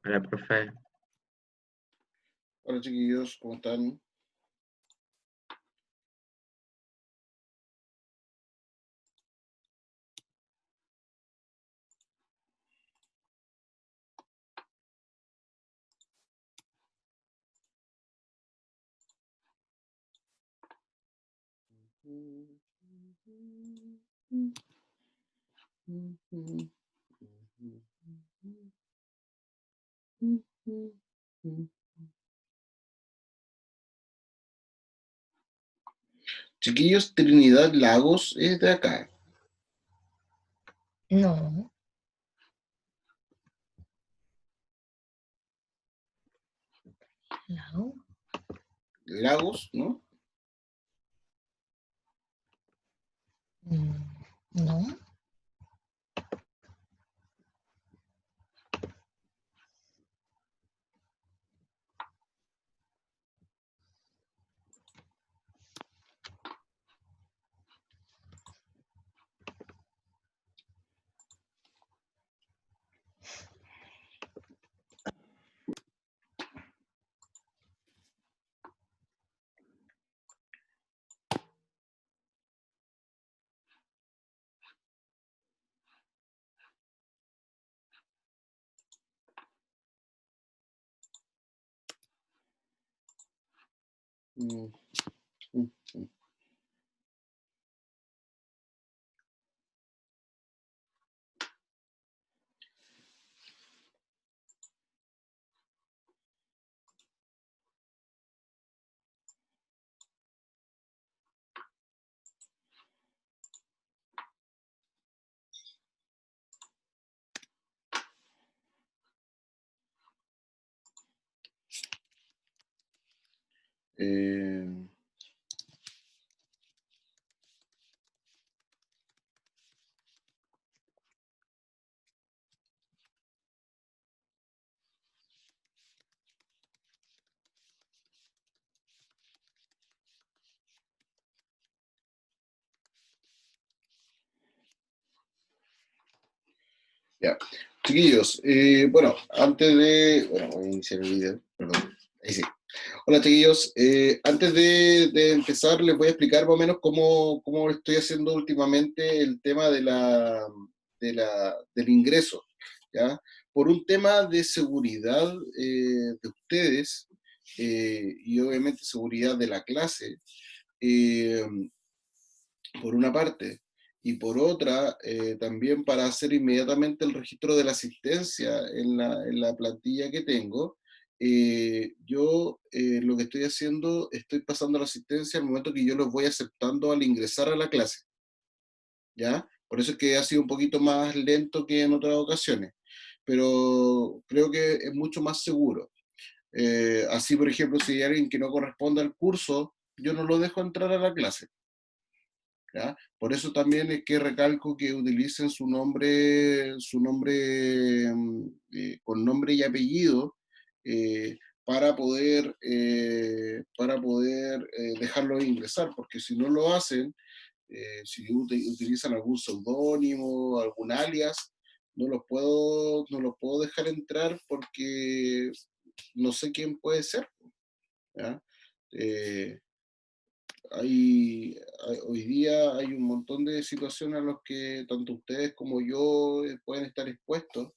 Hola, profe. Hola chiquillos, ¿cómo están? Chiquillos, Trinidad Lagos es de acá. No, lago. Lagos, ¿no? No. Mm, mm, mm. Eh, ya. Chiquillos, bueno, antes de... Bueno, voy a iniciar el video, perdón. Ahí sí. Hola chiquillos, antes de empezar les voy a explicar más o menos cómo estoy haciendo últimamente el tema del ingreso, ¿ya? Por un tema de seguridad de ustedes y obviamente seguridad de la clase, eh, por una parte, y por otra, también para hacer inmediatamente el registro de la asistencia en la plantilla que tengo, yo lo que estoy haciendo, estoy pasando la asistencia al momento que yo los voy aceptando al ingresar a la clase, ¿ya? Por eso es que ha sido un poquito más lento que en otras ocasiones, pero creo que es mucho más seguro. Así, por ejemplo, si hay alguien que no corresponde al curso, yo no lo dejo entrar a la clase. ¿Ya? Por eso también es que recalco que utilicen su nombre con nombre y apellido para poder dejarlo ingresar, porque si no lo hacen, si utilizan algún seudónimo, algún alias, no los puedo dejar entrar porque no sé quién puede ser. ¿Ya? Eh, hoy día hay un montón de situaciones a las que tanto ustedes como yo pueden estar expuestos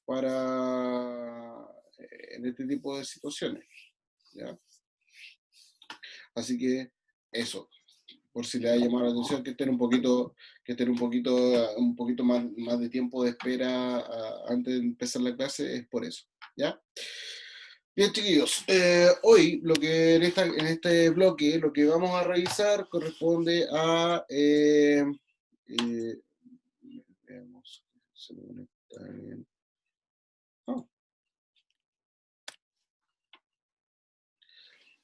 para en este tipo de situaciones, ¿ya? Así que eso, por si le ha llamado la atención, que estén un poquito más de tiempo de espera antes de empezar la clase, es por eso, ¿ya? Bien, chiquillos, hoy en este bloque lo que vamos a revisar corresponde a veamos, se me conecta bien. Ah,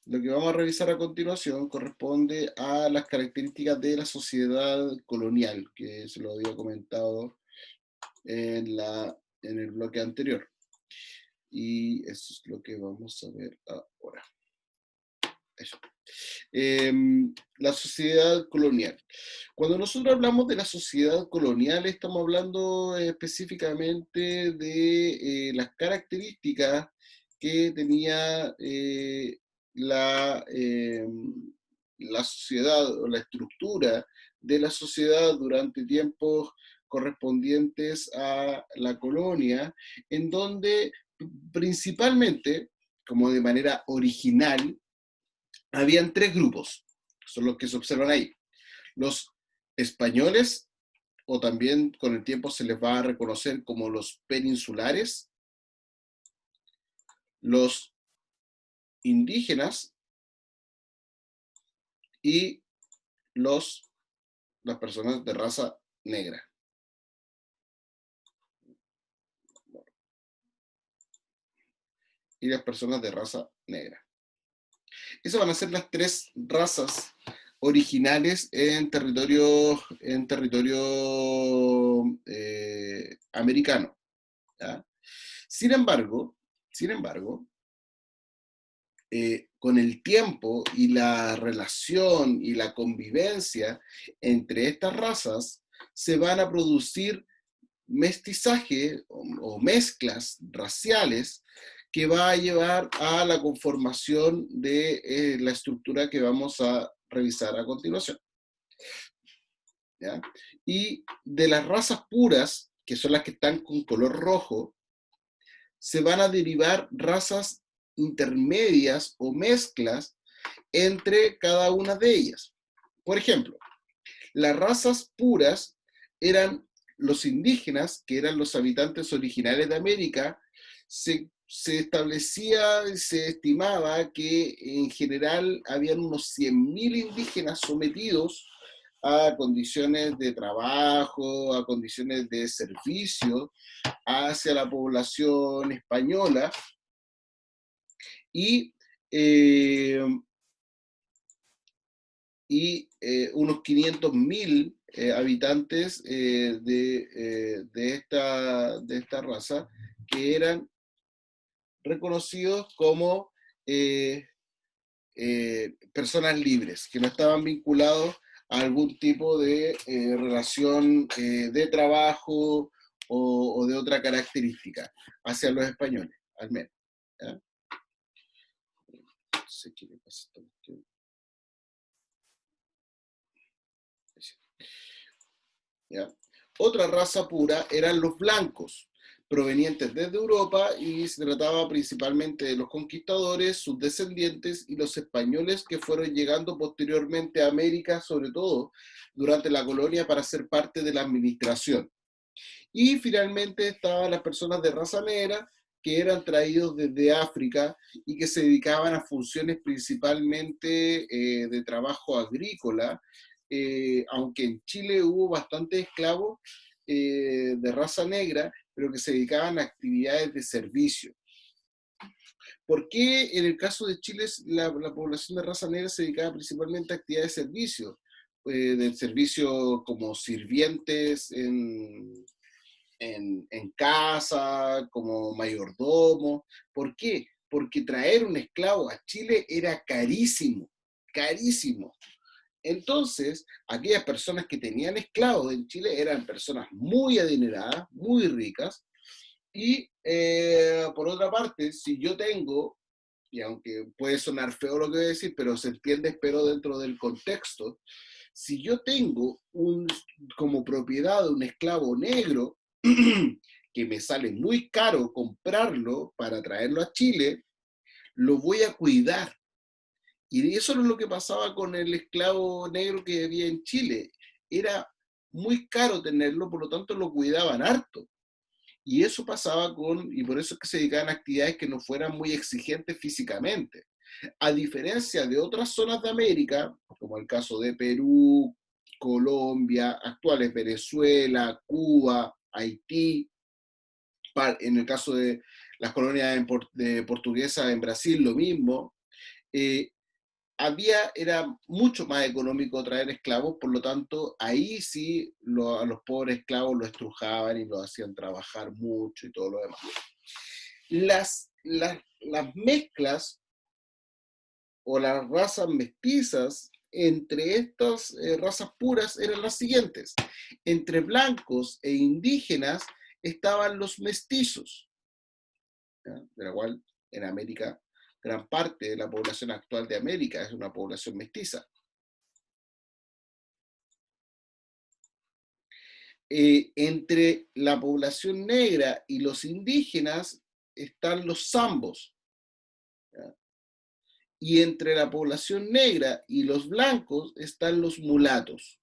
lo que vamos a revisar a continuación corresponde a las características de la sociedad colonial, que se lo había comentado en el bloque anterior. Y eso es lo que vamos a ver ahora. Eso. La sociedad colonial. Cuando nosotros hablamos de la sociedad colonial, estamos hablando específicamente de las características que tenía la sociedad o la estructura de la sociedad durante tiempos correspondientes a la colonia, en donde principalmente, como de manera original, habían tres grupos, son los que se observan ahí. Los españoles, o también con el tiempo se les va a reconocer como los peninsulares, los indígenas y las personas de raza negra. Y las personas de raza negra. Esas van a ser las tres razas originales en territorio americano. ¿Ya? Sin embargo, con el tiempo y la relación y la convivencia entre estas razas, se van a producir mestizaje o mezclas raciales que va a llevar a la conformación de la estructura que vamos a revisar a continuación. ¿Ya? Y de las razas puras, que son las que están con color rojo, se van a derivar razas intermedias o mezclas entre cada una de ellas. Por ejemplo, las razas puras eran los indígenas, que eran los habitantes originales de América. Se establecía, se estimaba que en general habían unos 100.000 indígenas sometidos a condiciones de trabajo, a condiciones de servicio hacia la población española, y, eh, unos 500.000 habitantes de esta raza que eran reconocidos como personas libres, que no estaban vinculados a algún tipo de relación de trabajo o de otra característica hacia los españoles, al menos. ¿Ya? No sé qué le pasa a esta cuestión. ¿Ya? Otra raza pura eran los blancos, provenientes desde Europa, y se trataba principalmente de los conquistadores, sus descendientes y los españoles que fueron llegando posteriormente a América, sobre todo durante la colonia, para ser parte de la administración. Y finalmente estaban las personas de raza negra, que eran traídos desde África y que se dedicaban a funciones principalmente de trabajo agrícola, aunque en Chile hubo bastantes esclavos de raza negra, pero que se dedicaban a actividades de servicio. ¿Por qué en el caso de Chile la población de raza negra se dedicaba principalmente a actividades de servicio? De servicio como sirvientes en casa, como mayordomo. ¿Por qué? Porque traer un esclavo a Chile era carísimo, carísimo. Entonces, aquellas personas que tenían esclavos en Chile eran personas muy adineradas, muy ricas, y por otra parte, si yo tengo, y aunque puede sonar feo lo que voy a decir, pero se entiende, espero, dentro del contexto, si yo tengo como propiedad un esclavo negro, que me sale muy caro comprarlo para traerlo a Chile, lo voy a cuidar. Y eso no es lo que pasaba con el esclavo negro que había en Chile. Era muy caro tenerlo, por lo tanto lo cuidaban harto. Y eso pasaba y por eso es que se dedicaban a actividades que no fueran muy exigentes físicamente. A diferencia de otras zonas de América, como el caso de Perú, Colombia, actuales Venezuela, Cuba, Haití, en el caso de las colonias portuguesas en Brasil, lo mismo, eh, era mucho más económico traer esclavos, por lo tanto, ahí sí a los pobres esclavos los estrujaban y los hacían trabajar mucho y todo lo demás. Las mezclas o las razas mestizas entre estas razas puras eran las siguientes. Entre blancos e indígenas estaban los mestizos, ¿ya? De la cual en América, gran parte de la población actual de América es una población mestiza. Entre la población negra y los indígenas están los zambos, ¿ya? Y entre la población negra y los blancos están los mulatos,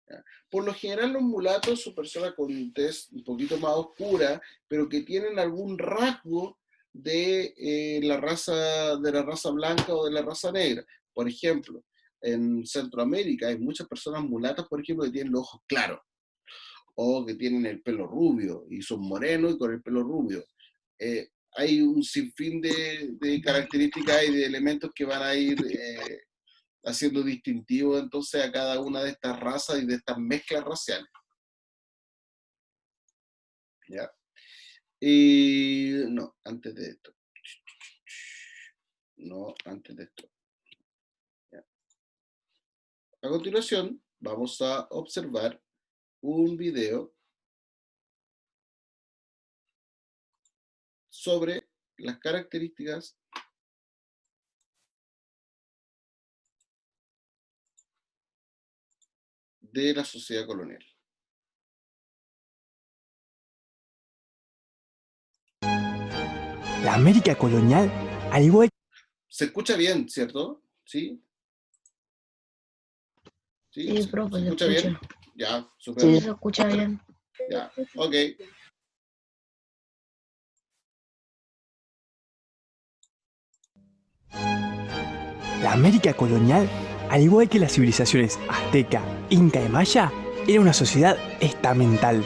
¿ya? Por lo general los mulatos son personas con tez un poquito más oscura, pero que tienen algún rasgo de la raza blanca o de la raza negra. Por ejemplo, en Centroamérica hay muchas personas mulatas, por ejemplo, que tienen los ojos claros, o que tienen el pelo rubio, y son morenos y con el pelo rubio. Hay un sinfín de características y de elementos que van a ir haciendo distintivo entonces a cada una de estas razas y de estas mezclas raciales. ¿Ya? Y no, antes de esto. No, antes de esto. ¿Ya? A continuación, vamos a observar un video sobre las características de la sociedad colonial. La América colonial, al igual... ¿Se escucha bien, cierto? ¿Sí? Sí, profe, ¿Se escucha bien? Ya, súper. Sí, se escucha bien. Ya, ok. La América colonial, al igual que las civilizaciones azteca, inca y maya, era una sociedad estamental,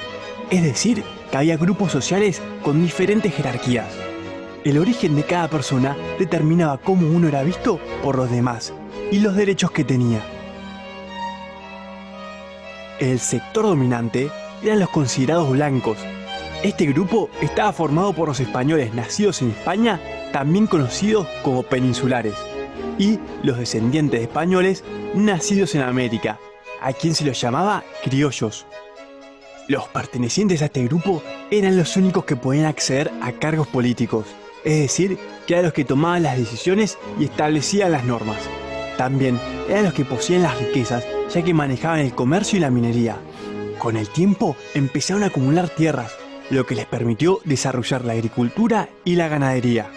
es decir, que había grupos sociales con diferentes jerarquías. El origen de cada persona determinaba cómo uno era visto por los demás y los derechos que tenía. El sector dominante eran los considerados blancos. Este grupo estaba formado por los españoles nacidos en España, también conocidos como peninsulares, y los descendientes de españoles nacidos en América, a quien se los llamaba criollos. Los pertenecientes a este grupo eran los únicos que podían acceder a cargos políticos, es decir, que eran los que tomaban las decisiones y establecían las normas. También eran los que poseían las riquezas, ya que manejaban el comercio y la minería. Con el tiempo empezaron a acumular tierras, lo que les permitió desarrollar la agricultura y la ganadería.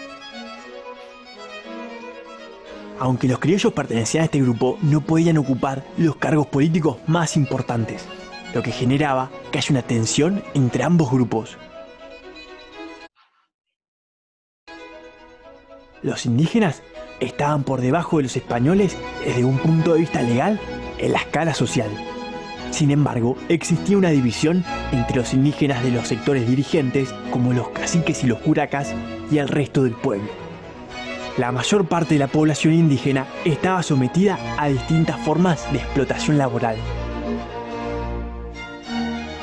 Aunque los criollos pertenecían a este grupo, no podían ocupar los cargos políticos más importantes, lo que generaba que haya una tensión entre ambos grupos. Los indígenas estaban por debajo de los españoles desde un punto de vista legal en la escala social. Sin embargo, existía una división entre los indígenas de los sectores dirigentes, como los caciques y los curacas, y el resto del pueblo. La mayor parte de la población indígena estaba sometida a distintas formas de explotación laboral.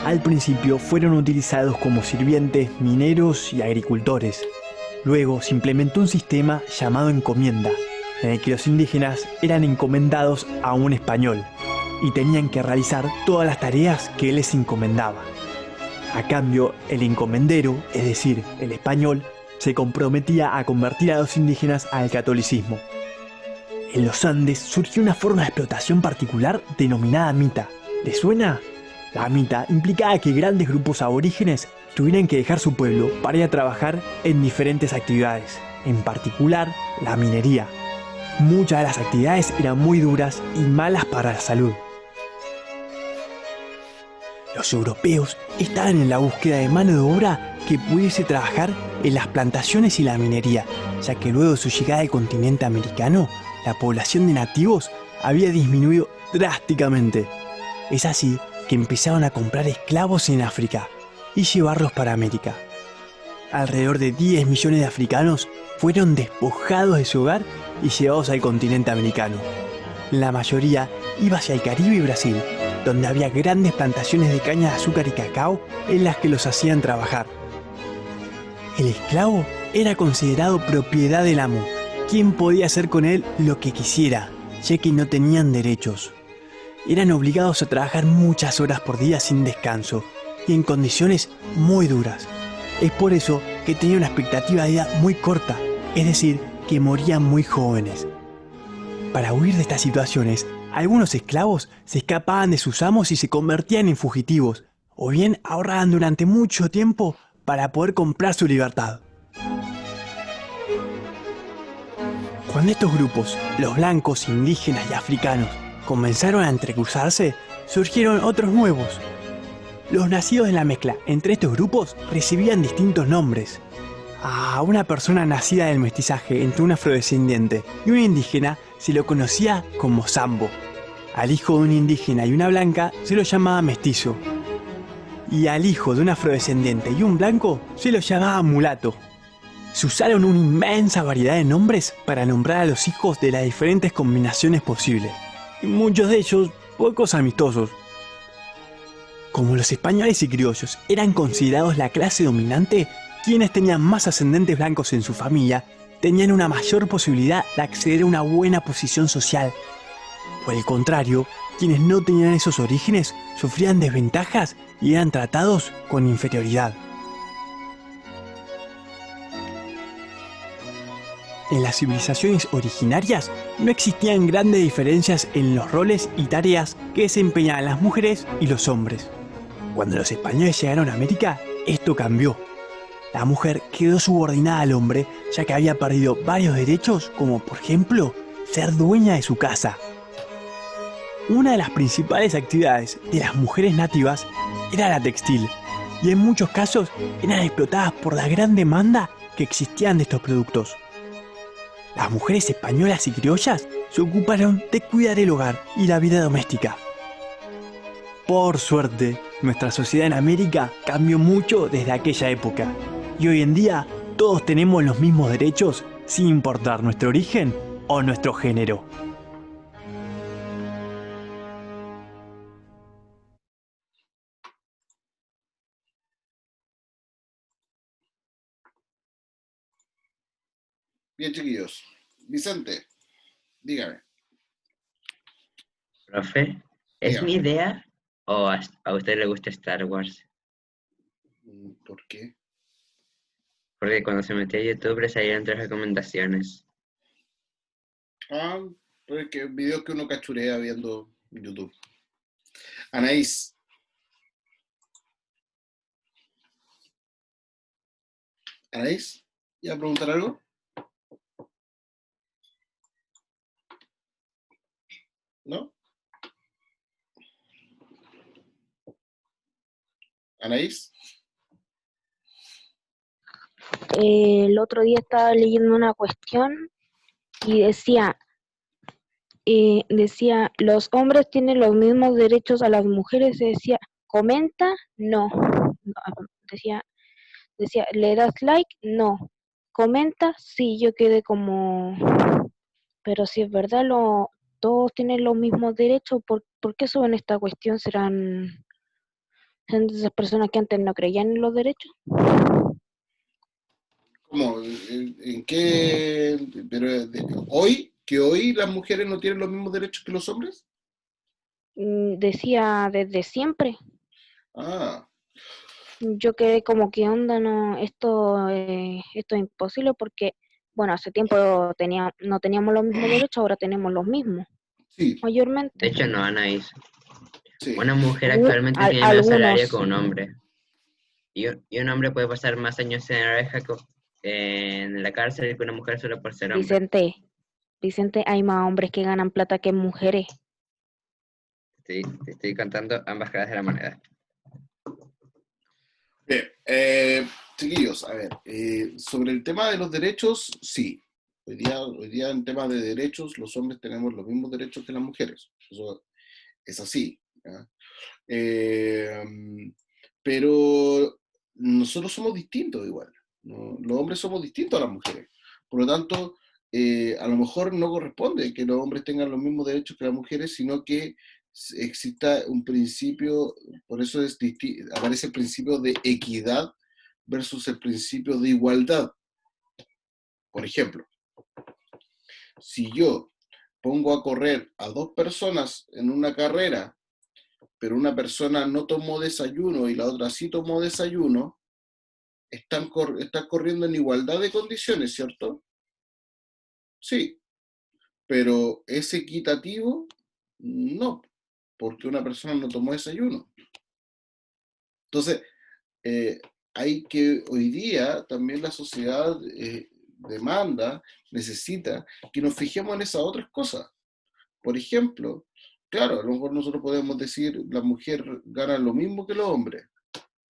Al principio fueron utilizados como sirvientes, mineros y agricultores. Luego se implementó un sistema llamado encomienda, en el que los indígenas eran encomendados a un español y tenían que realizar todas las tareas que él les encomendaba. A cambio, el encomendero, es decir, el español, se comprometía a convertir a los indígenas al catolicismo. En los Andes surgió una forma de explotación particular denominada mita. ¿Les suena? La mita implicaba que grandes grupos aborígenes tuvieran que dejar su pueblo para ir a trabajar en diferentes actividades, en particular la minería. Muchas de las actividades eran muy duras y malas para la salud. Los europeos estaban en la búsqueda de mano de obra que pudiese trabajar en las plantaciones y la minería, ya que luego de su llegada al continente americano, la población de nativos había disminuido drásticamente. Es así que empezaron a comprar esclavos en África y llevarlos para América. Alrededor de 10 millones de africanos fueron despojados de su hogar y llevados al continente americano. La mayoría iba hacia el Caribe y Brasil, donde había grandes plantaciones de caña de azúcar y cacao en las que los hacían trabajar. El esclavo era considerado propiedad del amo, ¿Quién podía hacer con él lo que quisiera, ya que no tenían derechos? Eran obligados a trabajar muchas horas por día sin descanso y en condiciones muy duras. Es por eso que tenían una expectativa de vida muy corta, es decir, que morían muy jóvenes. Para huir de estas situaciones, algunos esclavos se escapaban de sus amos y se convertían en fugitivos, o bien ahorraban durante mucho tiempo para poder comprar su libertad. Cuando estos grupos, los blancos, indígenas y africanos, comenzaron a entrecruzarse, surgieron otros nuevos. Los nacidos de la mezcla entre estos grupos recibían distintos nombres. A una persona nacida del mestizaje entre un afrodescendiente y un indígena se lo conocía como sambo. Al hijo de un indígena y una blanca se lo llamaba mestizo. Y al hijo de un afrodescendiente y un blanco se lo llamaba mulato. Se usaron una inmensa variedad de nombres para nombrar a los hijos de las diferentes combinaciones posibles. Y muchos de ellos pocos amistosos. Como los españoles y criollos eran considerados la clase dominante, quienes tenían más ascendentes blancos en su familia tenían una mayor posibilidad de acceder a una buena posición social. Por el contrario, quienes no tenían esos orígenes sufrían desventajas y eran tratados con inferioridad. En las civilizaciones originarias no existían grandes diferencias en los roles y tareas que desempeñaban las mujeres y los hombres. Cuando los españoles llegaron a América, esto cambió. La mujer quedó subordinada al hombre, ya que había perdido varios derechos, como por ejemplo, ser dueña de su casa. Una de las principales actividades de las mujeres nativas era la textil, y en muchos casos eran explotadas por la gran demanda que existían de estos productos. Las mujeres españolas y criollas se ocuparon de cuidar el hogar y la vida doméstica. Por suerte, nuestra sociedad en América cambió mucho desde aquella época, y hoy en día todos tenemos los mismos derechos sin importar nuestro origen o nuestro género. Bien, chiquillos. Vicente, dígame, Profe, ¿es mi dígame. idea o a usted le gusta Star Wars? ¿Por qué? Porque cuando se metió a YouTube le salieron 3 recomendaciones. Ah, pues que videos que uno cachurea viendo YouTube. Anaís. Anaís, ¿ya a preguntar algo? ¿No? Anaís. El otro día estaba leyendo una cuestión y los hombres tienen los mismos derechos a las mujeres. Decía, comenta, no. Decía, ¿le das like? No. Comenta, sí. Yo quedé como, pero si es verdad, todos tienen los mismos derechos. ¿Por qué suben esta cuestión? ¿Serán de esas personas que antes no creían en los derechos? ¿Cómo? ¿En qué? Pero hoy, que hoy las mujeres no tienen los mismos derechos que los hombres. Decía desde siempre. Ah, Yo quedé como, ¿qué onda? No, esto es imposible porque, bueno, hace tiempo no teníamos los mismos derechos, ahora tenemos los mismos, sí, De mayormente. hecho, no, Anaís. sí. Una mujer actualmente tiene menos salario que Algunos, un hombre. Y un hombre puede pasar más años en la en la cárcel que una mujer solo por ser hombre. Vicente, hay más hombres que ganan plata que mujeres. Te estoy contando ambas caras de la moneda. Bien, chiquillos, a ver, sobre el tema de los derechos, sí. Hoy día en temas de derechos, los hombres tenemos los mismos derechos que las mujeres. Eso es así. ¿Ya? Eh, pero nosotros somos distintos igual, ¿no? Los hombres somos distintos a las mujeres. Por lo tanto, a lo mejor no corresponde que los hombres tengan los mismos derechos que las mujeres, sino que exista un principio, por eso aparece el principio de equidad versus el principio de igualdad. Por ejemplo, Si yo pongo a correr a 2 personas en una carrera, pero una persona no tomó desayuno y la otra sí tomó desayuno, están corriendo en igualdad de condiciones, ¿cierto? Sí, pero ¿es equitativo? No, porque una persona no tomó desayuno. Entonces, eh, hay que, hoy día también la sociedad demanda, necesita que nos fijemos en esas otras cosas. Por ejemplo, claro, a lo mejor nosotros podemos decir la mujer gana lo mismo que los hombres,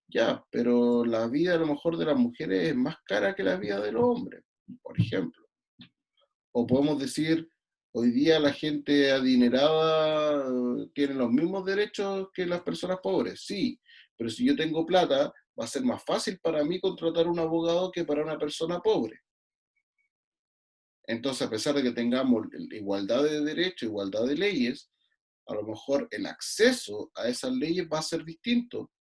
ya, pero la vida a lo mejor de las mujeres es más cara que la vida de los hombres, por ejemplo. O podemos decir, hoy día la gente adinerada tiene los mismos derechos que las personas pobres, sí, pero si yo tengo plata, va a ser más fácil para mí contratar un abogado que para una persona pobre. Entonces, a pesar de que tengamos igualdad de derechos, igualdad de leyes, a lo mejor el acceso a esas leyes va a ser distinto,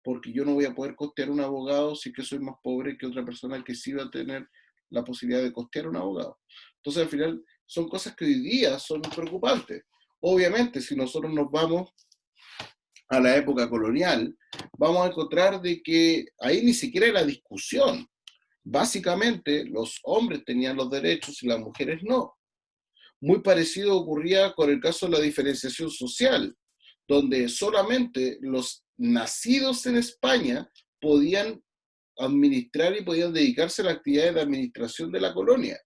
porque yo no voy a poder costear un abogado si que soy más pobre que otra persona que sí va a tener la posibilidad de costear un abogado. Entonces, al final, son cosas que hoy día son preocupantes. Obviamente, si nosotros nos vamos a la época colonial, vamos a encontrar de que ahí ni siquiera era discusión. Básicamente, los hombres tenían los derechos y las mujeres no. Muy parecido ocurría con el caso de la diferenciación social, donde solamente los nacidos en España podían administrar y podían dedicarse a la actividad de administración de la colonia.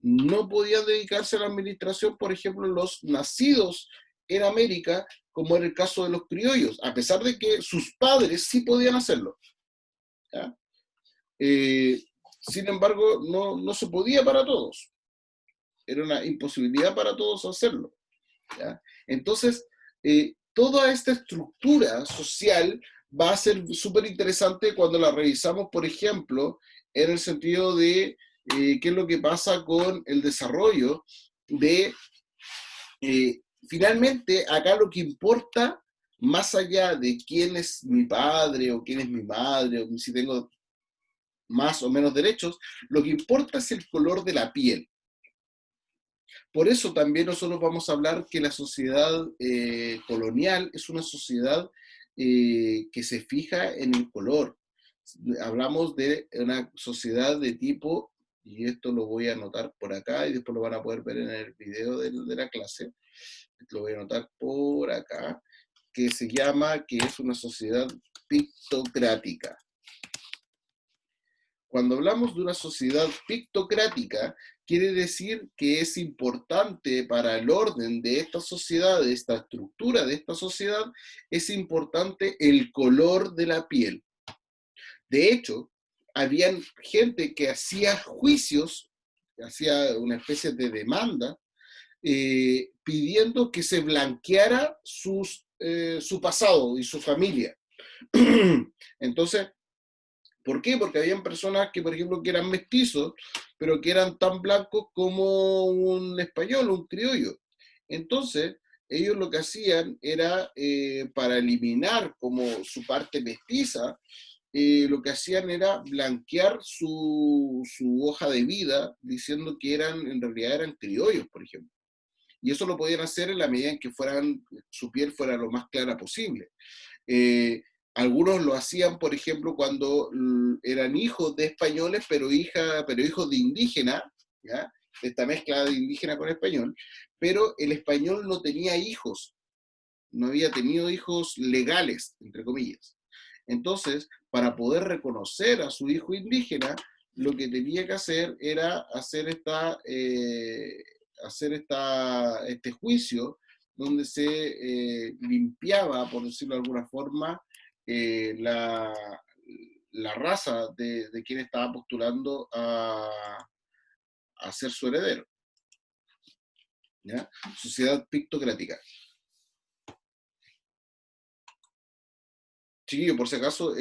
No podían dedicarse a la administración, por ejemplo, los nacidos en América, como era el caso de los criollos, a pesar de que sus padres sí podían hacerlo. ¿Ya? Sin embargo, no se podía para todos. Era una imposibilidad para todos hacerlo. ¿Ya? Entonces, toda esta estructura social va a ser súper interesante cuando la revisamos, por ejemplo, en el sentido de qué es lo que pasa con el desarrollo de, finalmente, acá lo que importa, más allá de quién es mi padre o quién es mi madre, o si tengo más o menos derechos, lo que importa es el color de la piel. Por eso también nosotros vamos a hablar que la sociedad colonial es una sociedad que se fija en el color. Hablamos de una sociedad de tipo, y esto lo voy a anotar por acá y después lo van a poder ver en el video de la clase, lo voy a anotar por acá, que se llama, que es una sociedad pictocrática. Cuando hablamos de una sociedad pictocrática, quiere decir que es importante para el orden de esta sociedad, de esta estructura de esta sociedad, es importante el color de la piel. De hecho, había gente que hacía juicios, hacía una especie de demanda, pidiendo que se blanqueara su pasado y su familia. Entonces, ¿por qué? Porque habían personas que, por ejemplo, que eran mestizos, pero que eran tan blancos como un español, un criollo. Entonces, ellos lo que hacían era, para eliminar como su parte mestiza, lo que hacían era blanquear su hoja de vida, diciendo que en realidad eran criollos, por ejemplo. Y eso lo podían hacer en la medida en que su piel fuera lo más clara posible. Algunos lo hacían, por ejemplo, cuando eran hijos de españoles, pero hijos de indígenas, ¿ya? Esta mezcla de indígena con español, pero el español no tenía hijos, no había tenido hijos legales, entre comillas. Entonces, para poder reconocer a su hijo indígena, lo que tenía que hacer era hacer este juicio donde se limpiaba, por decirlo de alguna forma, la raza de quien estaba postulando a ser su heredero. ¿Ya? Sociedad pictocrática. Chiquillo, por si acaso,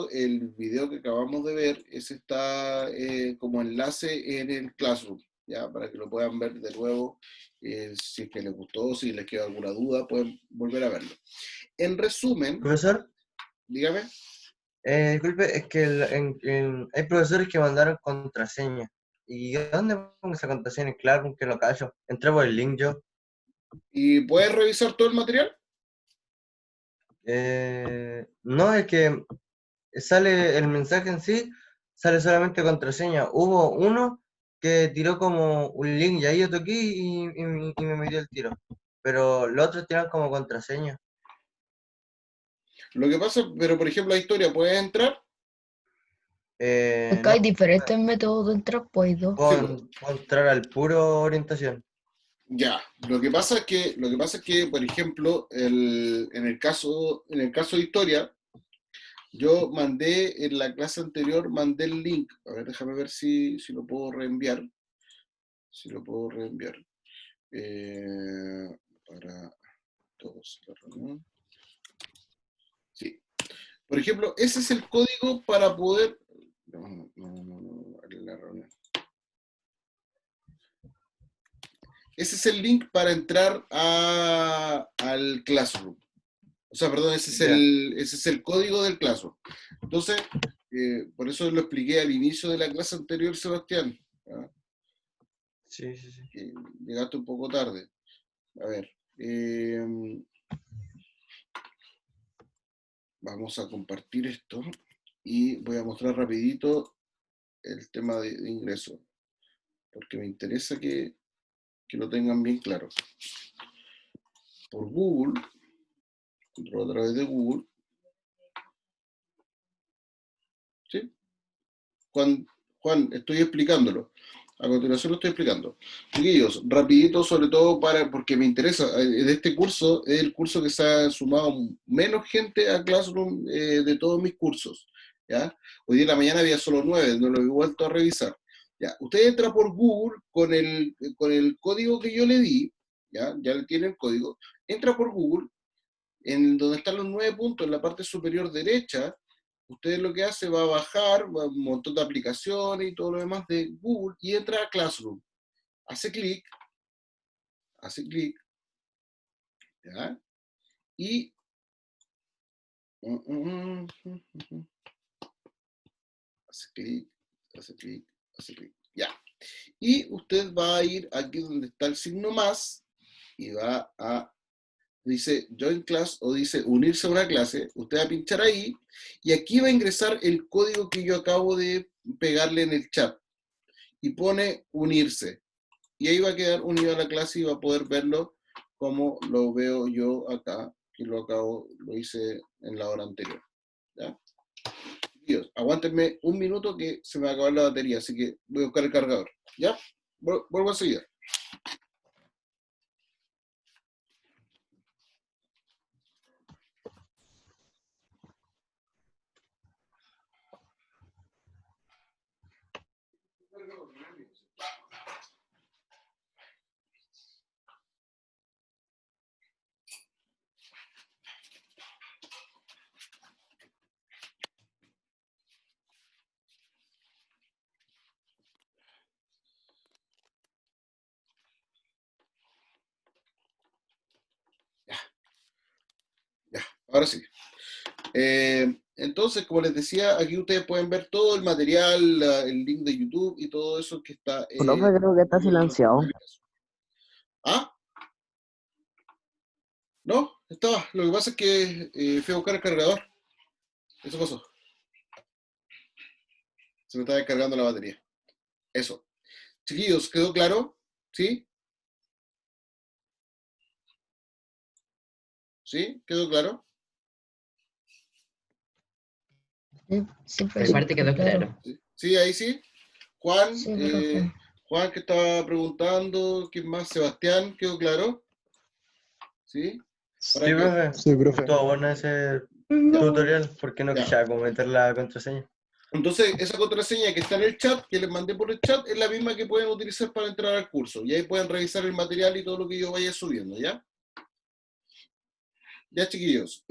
el video que acabamos de ver, ese está como enlace en el Classroom, ¿ya? Para que lo puedan ver de nuevo, si es que les gustó, si les queda alguna duda, pueden volver a verlo. En resumen, Profesor, dígame. disculpe, es que hay profesores que mandaron contraseña ¿Y dónde pongo esa contraseña? Claro, que lo callo. Entré por el link yo. ¿Y puedes revisar todo el material? No, es que sale el mensaje en sí, sale solamente contraseña. Hubo uno que tiró como un link y ahí yo toqué y me metió el tiro. Pero los otros tiran como contraseña. Lo que pasa, pero por ejemplo, la historia, ¿puedes entrar? Acá No, hay diferentes métodos de entrar, pues, dos. Sí, pues. puedo entrar al puro orientación. Ya, lo que pasa es que, por ejemplo, en el caso de historia, yo mandé en la clase anterior, mandé el link. A ver, déjame ver si lo puedo reenviar. Si lo puedo reenviar. Para todos la reunión. Sí. Por ejemplo, ese es el código para poder. No, la reunión. Ese es el link para entrar al Classroom. O sea, perdón, ese es el código del Classroom. Entonces, por eso lo expliqué al inicio de la clase anterior, Sebastián. ¿Ah? Sí. Que llegaste un poco tarde. A ver. Vamos a compartir esto y voy a mostrar rapidito el tema de ingreso, porque me interesa que lo tengan bien claro. Por Google, entro a través de Google. ¿Sí? Juan, estoy explicándolo. A continuación lo estoy explicando. Chiquillos, rapidito, sobre todo porque me interesa. De este curso, es el curso que se ha sumado menos gente a Classroom de todos mis cursos. ¿Ya? Hoy día en la mañana había solo 9, no lo he vuelto a revisar. ¿Ya? Usted entra por Google con el código que yo le di, ya le tiene el código, entra por Google, en donde están los 9 puntos, en la parte superior derecha. Usted lo que hace va a bajar un montón de aplicaciones y todo lo demás de Google y entra a Classroom. Hace clic, ¿ya? Y hace clic, ya. Y usted va a ir aquí donde está el signo más y va a, dice Join Class o dice unirse a una clase. Usted va a pinchar ahí y aquí va a ingresar el código que yo acabo de pegarle en el chat y pone unirse. Y ahí va a quedar unido a la clase y va a poder verlo como lo veo yo acá, que lo hice en la hora anterior. ¿Ya? Dios, aguántenme un minuto que se me va a acabar la batería, así que voy a buscar el cargador. ¿Ya? Vuelvo a seguir. Ya, ahora sí. Entonces, como les decía, aquí ustedes pueden ver todo el material, el link de YouTube y todo eso que está Profe, creo que está silenciado. ¿Ah? No, estaba. Lo que pasa es que fui a buscar el cargador. Eso pasó. Se me está descargando la batería. Eso. Chiquillos, ¿quedó claro? ¿Sí? ¿Sí? ¿Quedó claro? Sí, Por mi parte quedó claro. ¿Sí? Ahí sí. Juan, Sí, profe. Juan que estaba preguntando, ¿quién más? Sebastián, ¿quedó claro? ¿Sí? Sí, ¿Para qué? profe. Sí, profe. Estuvo bueno ese Ya. tutorial porque no Ya. quisiera como meter la contraseña. Entonces, esa contraseña que está en el chat, que les mandé por el chat, es la misma que pueden utilizar para entrar al curso. Y ahí pueden revisar el material y todo lo que yo vaya subiendo, ¿ya? Ya, chiquillos.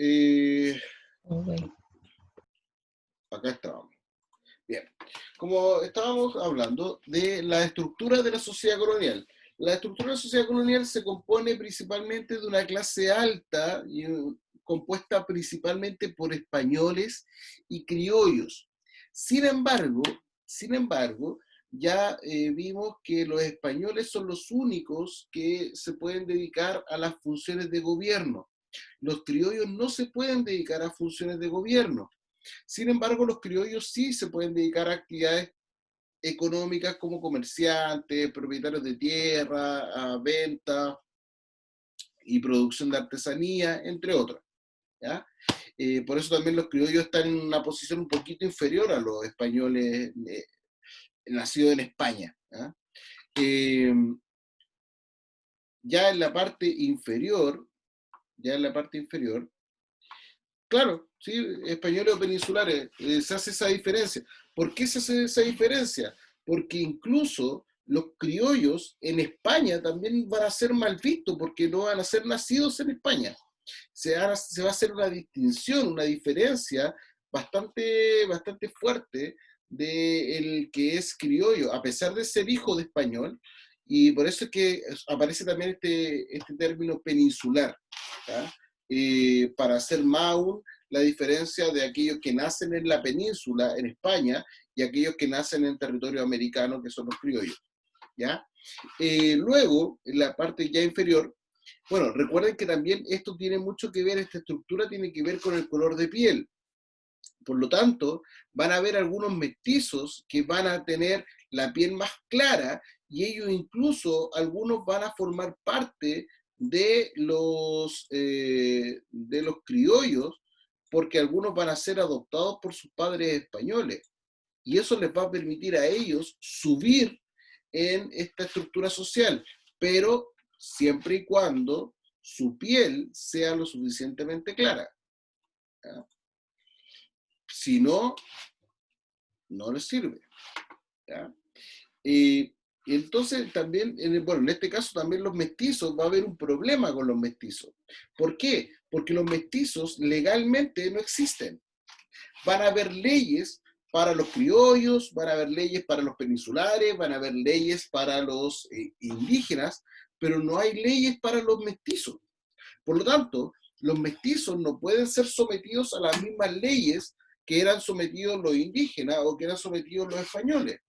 Ok. Acá estábamos. Bien. Como estábamos hablando de la estructura de la sociedad colonial. La estructura de la sociedad colonial se compone principalmente de una clase alta y compuesta principalmente por españoles y criollos. Sin embargo, ya vimos que los españoles son los únicos que se pueden dedicar a las funciones de gobierno. Los criollos no se pueden dedicar a funciones de gobierno. Sin embargo, los criollos sí se pueden dedicar a actividades económicas como comerciantes, propietarios de tierra, a venta y producción de artesanía, entre otras, ¿ya? Por eso también los criollos están en una posición un poquito inferior a los españoles nacidos en España, ¿ya? Eh, ya en la parte inferior, claro, ¿sí? Españoles o peninsulares, se hace esa diferencia. ¿Por qué se hace esa diferencia? Porque incluso los criollos en España también van a ser mal vistos porque no van a ser nacidos en España. Se va a hacer una distinción, una diferencia bastante fuerte del que es criollo, a pesar de ser hijo de español, y por eso es que aparece también este término peninsular, ¿ya? Para hacer más aún la diferencia de aquellos que nacen en la península, en España, y aquellos que nacen en territorio americano, que son los criollos, ¿ya? Luego, en la parte ya inferior, bueno, recuerden que también esto tiene mucho que ver, esta estructura tiene que ver con el color de piel. Por lo tanto, van a haber algunos mestizos que van a tener la piel más clara y ellos incluso, algunos van a formar parte de los criollos, porque algunos van a ser adoptados por sus padres españoles. Y eso les va a permitir a ellos subir en esta estructura social, pero siempre y cuando su piel sea lo suficientemente clara, ¿ya? Si no, no les sirve, ¿ya? Y entonces también, bueno, en este caso también los mestizos, va a haber un problema con los mestizos. ¿Por qué? Porque los mestizos legalmente no existen. Van a haber leyes para los criollos, van a haber leyes para los peninsulares, van a haber leyes para los indígenas, pero no hay leyes para los mestizos. Por lo tanto, los mestizos no pueden ser sometidos a las mismas leyes que eran sometidos los indígenas o que eran sometidos los españoles.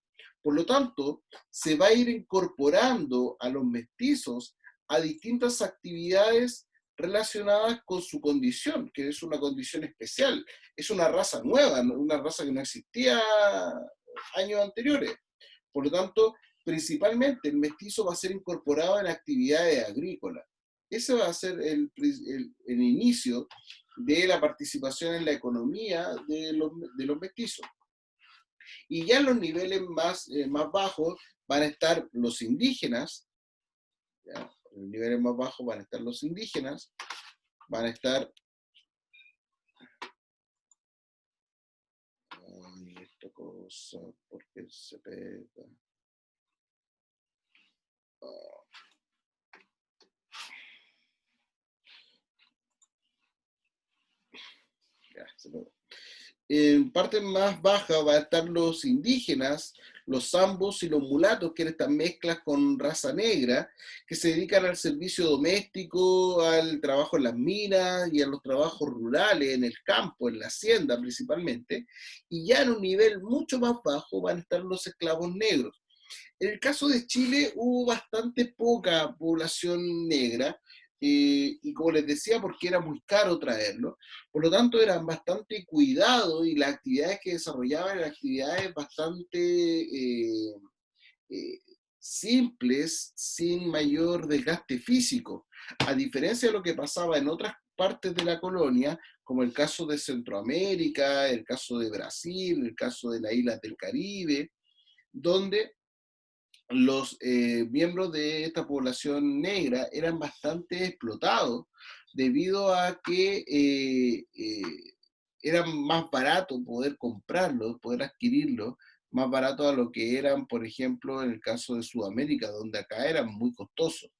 Por lo tanto, se va a ir incorporando a los mestizos a distintas actividades relacionadas con su condición, que es una condición especial. Es una raza nueva, una raza que no existía años anteriores. Por lo tanto, principalmente el mestizo va a ser incorporado en actividades agrícolas. Ese va a ser el inicio de la participación en la economía de los mestizos. Y ya en los niveles más bajos van a estar los indígenas, ¿ya? En los niveles más bajos van a estar los indígenas, van a estar... Ay, esta cosa, ¿por qué se pega? Ya, se pegó. En parte más baja va a estar los indígenas, los zambos y los mulatos, que eran estas mezclas con raza negra, que se dedican al servicio doméstico, al trabajo en las minas y a los trabajos rurales, en el campo, en la hacienda principalmente, y ya en un nivel mucho más bajo van a estar los esclavos negros. En el caso de Chile hubo bastante poca población negra, y como les decía, porque era muy caro traerlo, por lo tanto eran bastante cuidados y las actividades que desarrollaban eran actividades bastante eh, simples, sin mayor desgaste físico, a diferencia de lo que pasaba en otras partes de la colonia, como el caso de Centroamérica, el caso de Brasil, el caso de las islas del Caribe, donde los miembros de esta población negra eran bastante explotados debido a que era más barato poder comprarlos, poder adquirirlos, más barato a lo que eran, por ejemplo, en el caso de Sudamérica, donde acá eran muy costosos,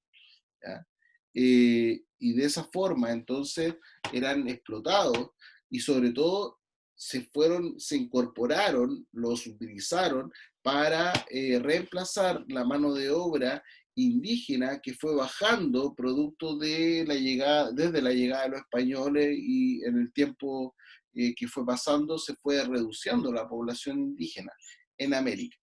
¿ya? Y de esa forma, entonces, eran explotados y sobre todo se incorporaron, los utilizaron para reemplazar la mano de obra indígena que fue bajando producto de la llegada, desde la llegada de los españoles, y en el tiempo que fue pasando se fue reduciendo la población indígena en América.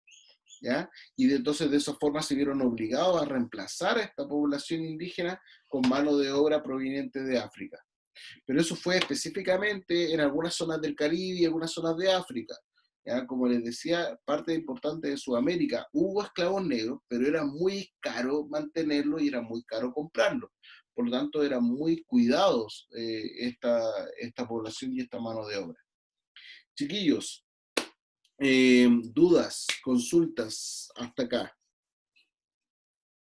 ¿ya? Y entonces de esa forma se vieron obligados a reemplazar a esta población indígena con mano de obra proveniente de África. Pero eso fue específicamente en algunas zonas del Caribe y algunas zonas de África. ¿Ya? Como les decía, parte importante de Sudamérica hubo esclavos negros, pero era muy caro mantenerlos y era muy caro comprarlos. Por lo tanto, eran muy cuidados esta población y esta mano de obra. Chiquillos, dudas, consultas hasta acá.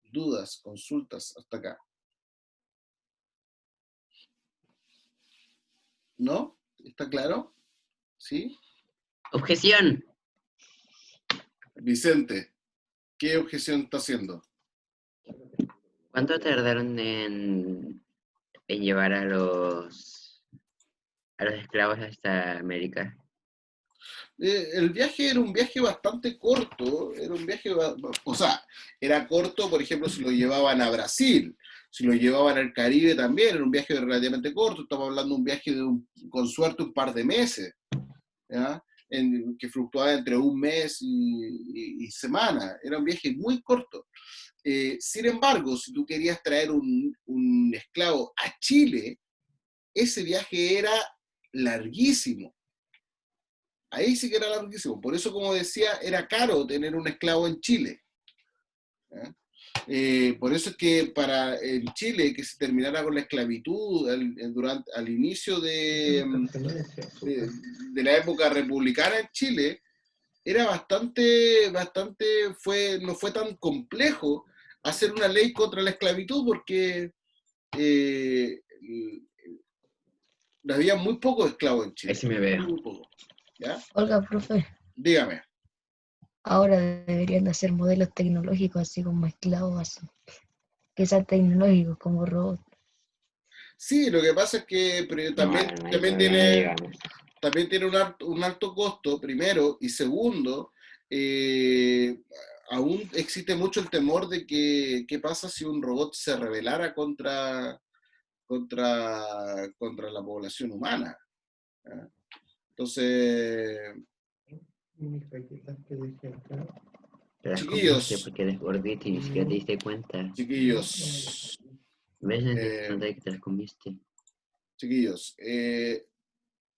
Dudas, consultas hasta acá. ¿No? ¿Está claro? ¿Sí? Objeción. Vicente, ¿qué objeción está haciendo? ¿Cuánto tardaron en llevar a los esclavos hasta América? El viaje era un viaje bastante corto, era un viaje, o sea, era corto, por ejemplo, si lo llevaban a Brasil, si lo llevaban al Caribe también, era un viaje relativamente corto, estamos hablando de un viaje con suerte un par de meses, ¿ya? Que fluctuaba entre un mes y semana, era un viaje muy corto. Sin embargo, si tú querías traer un esclavo a Chile, ese viaje era larguísimo. Ahí sí que era larguísimo. Por eso, como decía, era caro tener un esclavo en Chile. ¿Ya? Por eso es que en Chile, que se terminara con la esclavitud al inicio de la época republicana en Chile, era no fue tan complejo hacer una ley contra la esclavitud porque había muy pocos esclavos en Chile. Ahí sí me veo. Muy poco. ¿Ya? Oiga, profe, Dígame. ahora deberían de hacer modelos tecnológicos así como esclavos, así, que sean tecnológicos como robots. Sí, lo que pasa es que pero también, No, también no tiene, llegamos. también tiene un alto costo, primero, y segundo, aún existe mucho el temor de que qué pasa si un robot se rebelara contra la población humana. ¿Ya? Entonces, Te las comiste chiquillos, porque eres gordito y ni siquiera te diste cuenta. chiquillos, ¿Ves? No te eh, noté que te las comiste. chiquillos,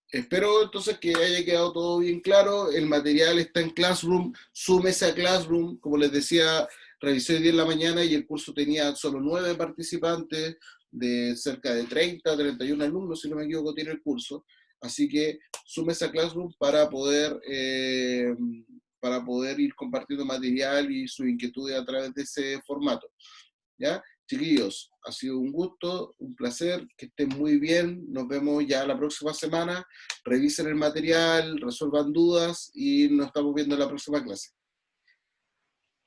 espero entonces que haya quedado todo bien claro. El material está en Classroom. Súmese a Classroom. Como les decía, revisé hoy día en la mañana y el curso tenía solo 9 participantes de cerca de 30, 31 alumnos, si no me equivoco, tiene el curso. Así que súmese a Classroom para poder ir compartiendo material y sus inquietudes a través de ese formato. ¿Ya? Chiquillos, ha sido un gusto, un placer, que estén muy bien, nos vemos ya la próxima semana, revisen el material, resuelvan dudas y nos estamos viendo en la próxima clase.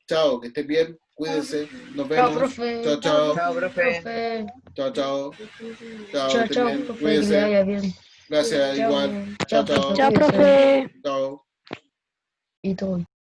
Chao, que estén bien, cuídense, nos Chao, vemos. profe. Chao, chao. Chao, profe. Profe. Chao, chao. Chao, Chao, que estén chao, bien, profe, que le cuídense. vaya bien. Gracias, Chao, igual. Chao, chao, profe, chao. Chao, cuídese. profe. Chao. Y todo.